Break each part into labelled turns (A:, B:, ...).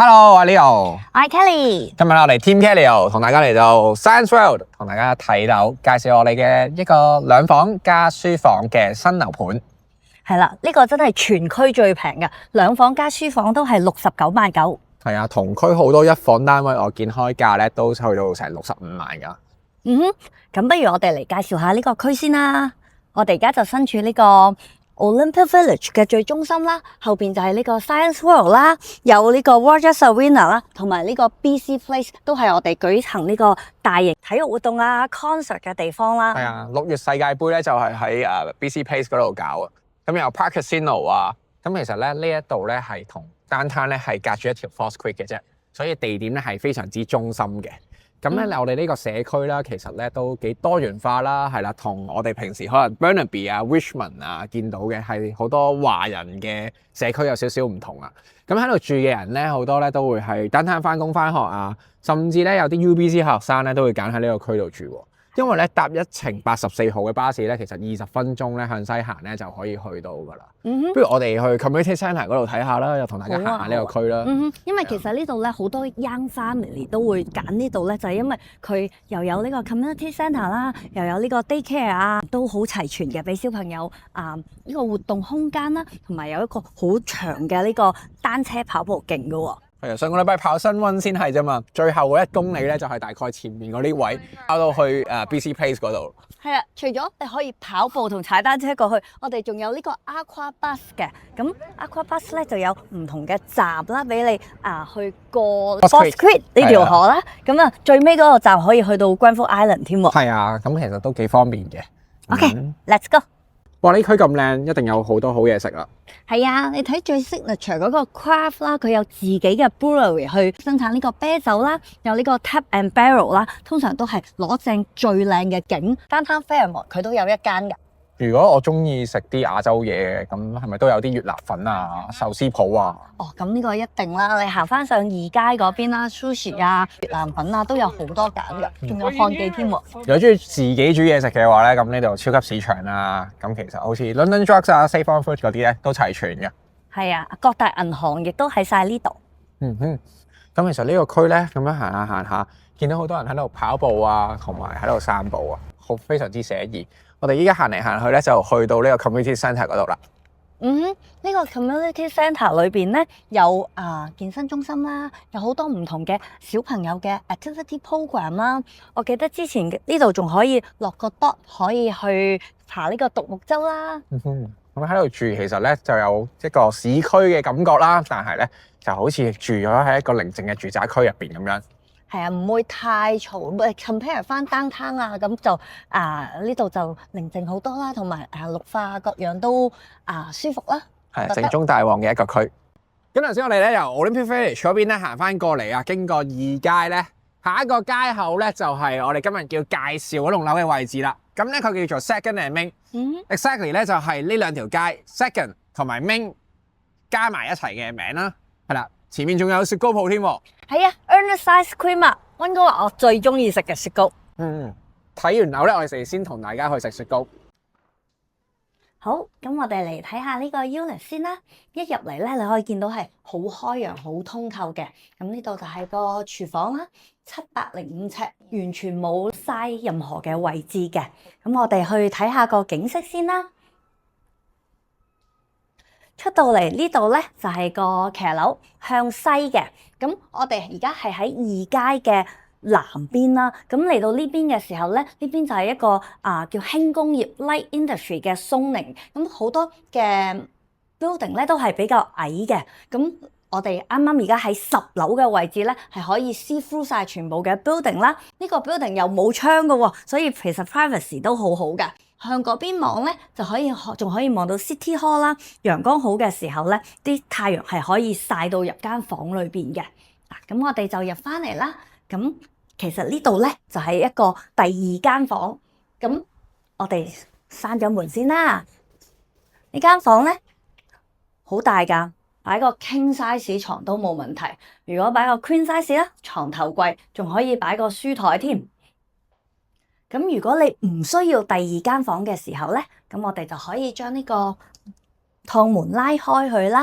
A: Hello，我係 Leo，
B: 我係 Kelly。
A: 今日我哋 Team Kelly 同大家嚟到 Science World， 同大家睇樓，介紹我哋嘅一個2房加書房嘅新樓盤。
B: 係啦，呢個真係全區最平嘅，2房加書房都係69.9萬。
A: 係啊，同區好多1房單位，我見開價咧都去到成65萬噶。
B: 咁不如我哋嚟介紹下呢個區先啦。我哋而家就身處呢個Olympia Village 嘅最中心啦，後邊就係呢個 Science World 啦，有呢個 Rogers Arena 啦，同埋呢個 BC Place 都係我哋舉行呢個大型體育活動啊 concert 嘅地方啦。
A: 係啊，6月世界盃咧就係喺BC Place 嗰度搞啊。咁有 Park Casino 啊，咁其實咧呢一度咧係同 Downtown 咧係隔住一條 False Creek 嘅啫，所以地點咧係非常之中心嘅。咁咧，我哋呢個社區啦，其實咧都幾多元化啦，係啦，同我哋平時可能 Burnaby 啊、Richmond 啊見到嘅係好多華人嘅社區有少少唔同啊。咁喺度住嘅人咧，好多咧都會係單翻工翻學啊，甚至咧有啲 UBC 學生咧都會揀喺呢個區度住喎。因為咧搭一程84號嘅巴士咧，其實20分鐘咧向西行咧就可以去到噶啦。不如我哋去 Community Centre 嗰度睇下啦，又同大家行下呢個區啦。
B: 因為其實呢度咧好多 young family 都會揀呢度咧，就係因為佢又有呢個 Community Centre 啦，又有呢個 daycare 啊，都好齊全嘅，俾小朋友呢個活動空間啦，同埋有一個好長嘅呢個單車跑步徑噶喎。
A: 係啊，上個禮拜跑新溫先係啫嘛，最後嗰1公里咧就係大概前面嗰啲位跑到去BC Place 嗰度。
B: 係啊，除咗你可以跑步同踩單車過去，我哋仲有呢個 Aqua Bus 嘅。咁 Aqua Bus 咧就有唔同嘅站啦，俾你去過 False Creek 呢條河啦。咁啊，最尾嗰個站可以去到 Granville Island 添喎。
A: 係啊，咁其實都幾方便嘅。
B: OK，let's go。
A: 哇！呢區咁靚，一定有好多好嘢食啦。
B: 係啊，你睇最 signature 嗰個 craft 啦，佢有自己嘅 brewery 去生產呢個啤酒啦，有呢個 tap and barrel 啦，通常都係攞正最靚嘅景。Downtown Fairmont 佢都有一間㗎。如
A: 果我中意食啲亞洲嘢嘅，咁係咪都有啲越南粉啊、壽司鋪啊？
B: 咁呢個一定啦！你行翻上二街嗰邊啦 ，sushi 啊、越南粉啊都有好多揀㗎，仲有漢記添喎。
A: 如果中意自己煮嘢食嘅話咧，咁呢度超級市場啊，咁其實好似 London Drugs 啊、Save On Food 嗰啲咧都齊全嘅。係
B: 啊，各大銀行亦都喺晒呢度。
A: 咁其實呢個區咧，咁樣行下，見到好多人喺度跑步啊，同埋喺度散步啊，非常之寫意。我哋依家行嚟行去咧，就去到呢個 Community Centre 嗰度啦。呢
B: 個 Community Centre 裏邊咧有健身中心啦，有好多唔同嘅小朋友嘅 activity program 啦。我記得之前呢度仲可以落個 dot，可以去爬呢個獨木舟啦。咁
A: 喺度住其實咧就有一個市區嘅感覺啦，但係咧就好似住咗喺一個寧靜嘅住宅區入邊咁樣。係啊，唔會太嘈。compare 翻 downtown 啊，咁就呢度就寧靜好多啦，同埋綠化各樣都舒服啦。係城中大旺嘅一個區。咁頭先我哋咧由 Olympia Village 嗰邊咧行翻過嚟啊，經過2街咧，下一個街口咧就係我哋今日叫介紹嗰棟樓嘅位置啦。咁咧佢叫做 Second and Main。exactly 咧就係呢2條街 Second 同埋 Main 加埋一齊嘅名啦。係啦。前面仲有雪糕鋪添喎。係啊 ，Ernest Ice Cream 啊，溫哥華我最中意食嘅雪糕。睇完樓咧，我哋先同大家去食雪糕。好，咁我哋嚟睇下呢個 unit 先啦。一入嚟咧，你可以見到係好開揚、好通透嘅。咁呢度就係個廚房啦，705尺，完全冇嘥任何嘅位置嘅。咁我哋去睇下個景色先啦。出到嚟呢度咧就係個騎樓向西嘅，咁我哋而家係喺2街嘅南邊啦。咁嚟到呢邊嘅時候咧，呢邊就係一個叫輕工業 Light Industry 嘅 zoning，咁好多嘅 building 咧都係比較矮嘅。咁我哋啱啱而家喺10樓嘅位置咧，係可以 see through 晒全部嘅 building 啦。呢個 building 又冇窗㗎喎，所以其實 privacy 都好好㗎。向嗰邊望咧，就仲可以望到 City Hall 啦。陽光好嘅時候咧，啲太陽係可以曬到入間房裏邊嘅。咁我哋就入翻嚟啦。咁其實呢度咧就係一個第2間房。咁我哋閂咗門先啦。呢間房咧好大㗎，擺個 king size 床都冇問題。如果擺個 queen size 啦，床頭櫃仲可以擺個書台添。咁如果你唔需要第2間房嘅時候咧，咁我哋就可以將呢個趟門拉開佢啦。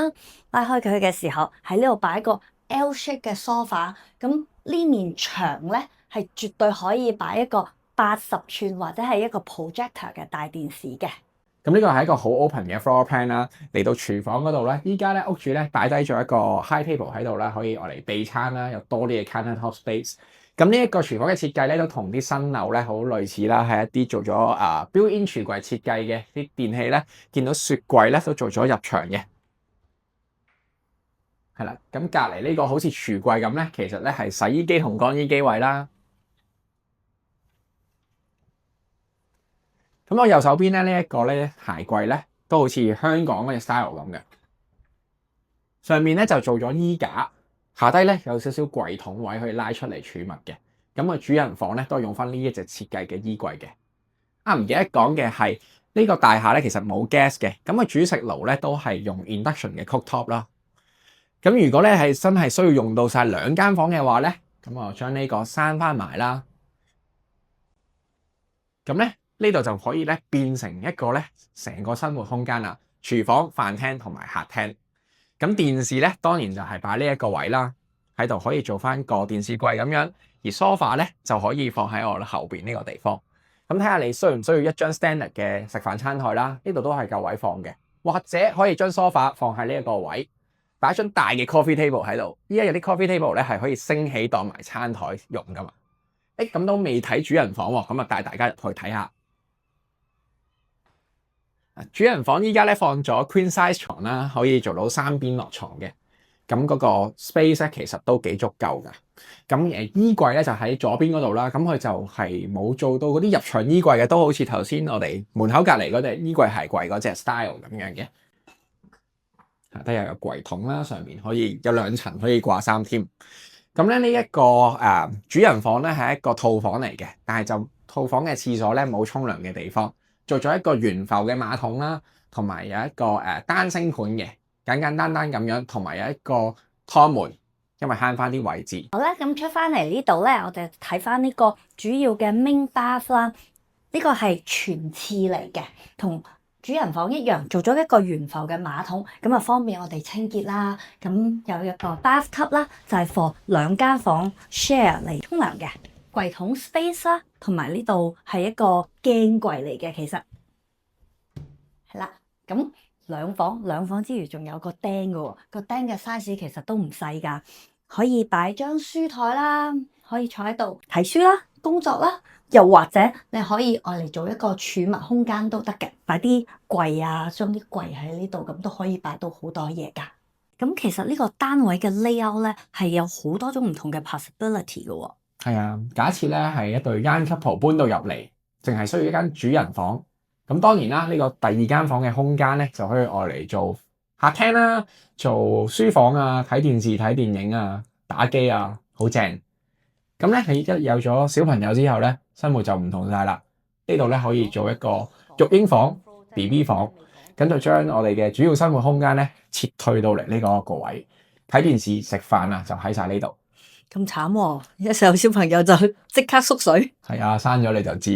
A: 拉開佢嘅時候，喺呢度擺個
B: L shape 嘅 sofa，咁呢面牆咧係絕對可以擺一個80寸或者係一個 projector 嘅大電視嘅。
A: 咁呢個係一個好 open 嘅 floor plan 啦。嚟到廚房嗰度咧，依家咧屋主咧擺低咗一個 high table 喺度啦，可以我嚟備餐啦，有多啲嘅 countertop space。咁呢一個廚房嘅設計咧，都同啲新樓咧好類似啦，係一啲做咗built-in 櫥櫃設計嘅啲電器咧，見到雪櫃咧都做咗入牆嘅。係啦，咁隔離呢個好似櫥櫃咁咧，其實咧係洗衣機同乾衣機位啦。咁我右手邊咧呢一個咧鞋櫃咧，都好似香港嗰隻 style 咁嘅。上面咧就做咗衣架，下低咧有少少櫃桶位可以拉出嚟儲物嘅。咁個主人房咧都係用翻呢一隻設計嘅衣櫃嘅。唔記得講嘅係呢個大廈咧其實冇 gas 嘅，咁個主食爐咧都係用 induction 嘅 cooktop 啦。咁如果咧係真係需要用到晒2間房嘅話咧，咁我將呢個閂翻埋啦。咁咧呢度就可以咧變成一個咧成個生活空間啦，廚房、飯廳同埋客廳。咁電視咧當然就係擺呢一個位啦，喺度可以做翻個電視櫃咁樣，而 sofa 咧就可以放喺我後邊呢個地方。咁睇下你需唔需要一張 standard 嘅食飯餐台啦，呢度都係夠位放嘅，或者可以將 sofa 放喺呢一個位，擺一張大嘅 coffee table 喺度。依家有啲 coffee table 咧係可以升起當埋餐台用噶嘛。咁都未睇主人房喎，咁啊帶大家入去睇下。主人房依家咧放咗 queen size 床啦，可以做到3邊落床嘅。咁嗰個 space 咧其實都幾足夠㗎。咁衣櫃咧就喺左邊嗰度啦。咁佢就係冇做到嗰啲入牆衣櫃嘅，都好似頭先我哋門口隔離嗰隻衣櫃鞋櫃嗰隻 style 咁樣嘅。下低又有櫃桶啦，上面可以有2層可以掛衫添。咁咧呢一個主人房咧係一個套房嚟嘅，但係就套房嘅廁所咧冇沖涼嘅地方，做咗一個懸浮嘅馬桶啦，同埋有一個單星盤嘅，簡簡單單咁樣，同埋有一個趟門，因為慳翻啲位置。
B: 好啦，咁出翻嚟呢度咧，我哋睇翻呢個主要嘅 main bath 啦，呢個係全廁嚟嘅，同主人房一樣，做咗一個懸浮嘅馬桶，咁啊方便我哋清潔啦。咁有一個 bathtub 啦，就係 for 2間房 share 嚟沖涼嘅。櫃桶 space 啦，同埋呢度係一個鏡櫃嚟嘅，其實係啦。咁兩房之餘仲有個釘嘅喎，個釘嘅 size 其實都唔細㗎，可以擺張書台啦，可以坐喺度睇書啦、工作啦。又或者你可以愛嚟做一個儲物空間都得嘅，擺啲櫃啊，將啲櫃喺呢度，咁都可以擺到好多嘢㗎。咁其實呢個單位嘅 layout 咧係有好多種唔同嘅 possibility 嘅喎。
A: 係啊，假設咧係一對 young couple 搬到入嚟，淨係需要一間主人房。咁當然啦，呢個第2間房嘅空間咧就可以愛嚟做客廳啦、做書房啊、睇電視、睇電影啊、打機啊，好正。咁咧，你一有咗小朋友之後咧，生活就唔同晒啦。呢度咧可以做一個育嬰房、BB 房，咁就將我哋嘅主要生活空間咧撤退到嚟呢個位，睇電視、食飯啊，就喺晒呢度。
B: 咁慘喎！一有小朋友就即刻縮水。
A: 係啊，生咗你就知。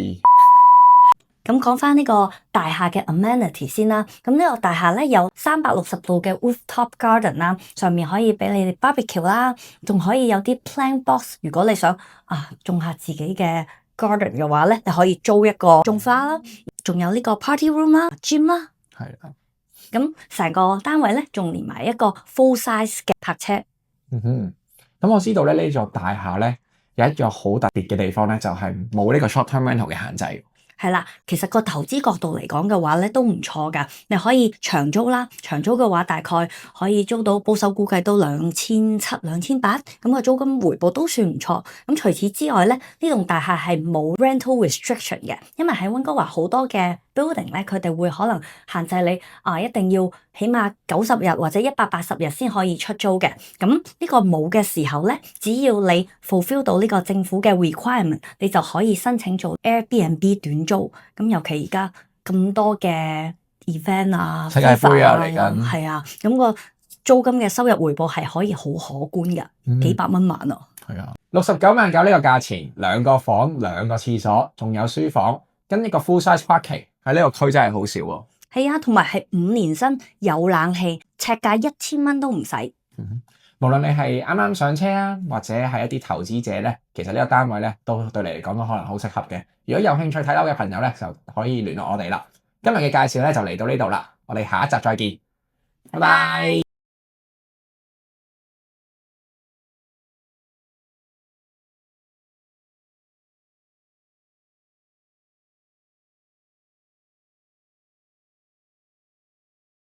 B: 咁講翻呢個大廈嘅 amenity 先啦。咁呢個大廈咧有360度嘅 rooftop garden 啦，上面可以俾你哋 barbecue 啦，仲可以有啲 plant box。如果你想種下自己嘅 garden 嘅話咧，你可以租一個種花啦，仲有呢個 party room 啦、gym 啦。
A: 係啊。
B: 咁成個單位咧仲連埋一個 full size 嘅泊車。
A: 咁我知道咧呢座大廈咧有一個好特別嘅地方咧，就係冇呢個 short term rental 嘅限制。
B: 係啦，其實個投資角度嚟講嘅話咧，都唔錯㗎。你可以長租啦，長租嘅話大概可以租到保守估計都2700、2800，咁個租金回報都算唔錯。咁除此之外咧，呢棟大廈係冇 rental restriction 嘅，因為喺溫哥華好多嘅 building 咧，佢哋會可能限制你一定要起碼90日或者180日先可以出租嘅。咁呢個冇嘅時候咧，只要你 fulfill 到呢個政府嘅 requirement， 你就可以申請做 Airbnb 短租。咁尤其而家咁多嘅 event 啊、
A: 世界盃啊嚟緊，
B: 係啊，咁個租金嘅收入回報係可以好可觀嘅，幾百蚊晚啊。
A: 係啊，69萬9呢個價錢，2個房、2個廁所，仲有書房，跟呢個 full size parking 喺呢個區真係好少喎。
B: 係啊，同埋係5年新，有冷氣，尺價1000蚊都唔使。
A: 無論你係啱啱上車啊，或者係一啲投資者咧，其實呢個單位咧都對你嚟講都可能好適合嘅。如果有興趣睇樓嘅朋友咧，就可以聯絡我哋啦。今日嘅介紹咧就嚟到呢度啦，我哋下一集再見，拜拜。